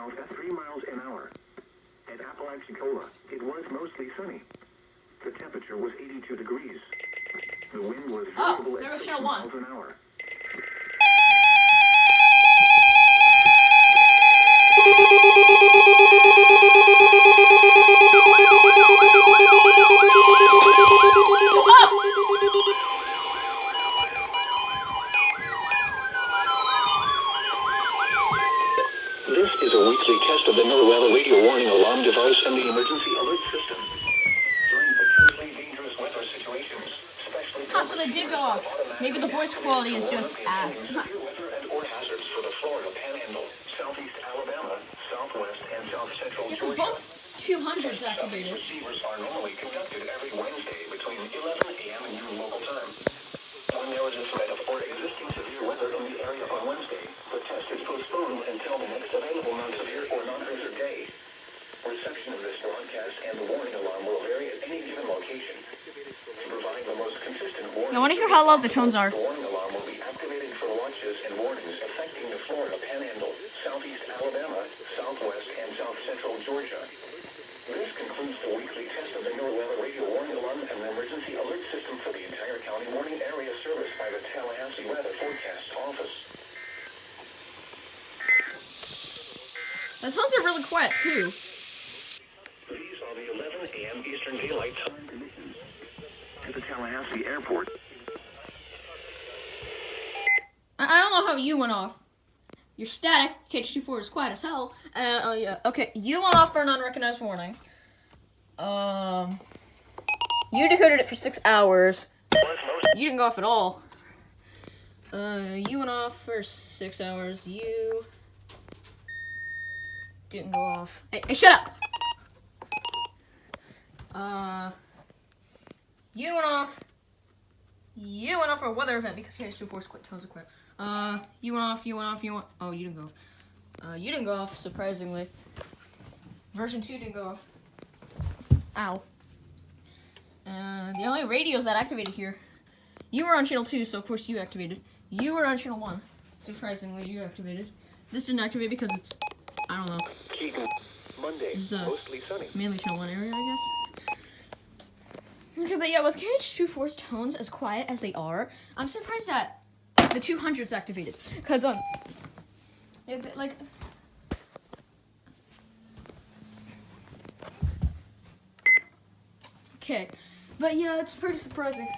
south at 3 miles an hour. At Apalachicola, it was mostly sunny. The temperature was 82 degrees. The wind was variable there at was 6 channel miles 1. an hour. This is a weekly test of the NOAA radio warning alarm device and the emergency alert system. During potentially dangerous weather situations, especially So they did go off. Maybe the voice quality is just ass. weather and or hazards for the Florida Panhandle, southeast Alabama, southwest and south central Yeah, because both 200s activated. receivers are normally conducted every Wednesday between 11 a.m. and noon local time. When there is a threat of or existing severe weather in the area on Wednesday, the test is postponed until the next available non-severe or non-blizzard day. Reception of this broadcast and the warning alarm will vary at any given location. To provide the most consistent warning, I want to hear how loud the tones are. the warning alarm will be activated for watches and warnings affecting the Florida Panhandle, southeast Alabama, southwest and south central Georgia. This concludes the weekly test of the NOAA radio warning alarm and emergency alert system for the entire county morning area service by the Tallahassee Weather Forecast Office. The tones are really quiet too. These are the 11 a.m. Eastern Daylight Time conditions at the Tallahassee Airport. I don't know how you went off. You're static. KH24 is quiet as hell. Oh yeah. Okay, you went off for an unrecognized warning. You decoded it for 6 hours. You didn't go off at all. You went off for 6 hours. You didn't go off. Hey, shut up! You went off. You went off for a weather event because KH24's tones are quiet. You went off. Oh, you didn't go off. You didn't go off, surprisingly. Version 2 didn't go off. Ow. The only radios that activated here. You were on channel 2, so of course you activated. You were on channel 1. Surprisingly, you activated. This didn't activate because it's, I don't know. Monday, It's, mostly sunny. mainly channel 1 area, I guess. Okay, but yeah, with KH24's tones as quiet as they are, I'm surprised that the 200's activated. Because, like... Okay, but yeah, it's pretty surprising.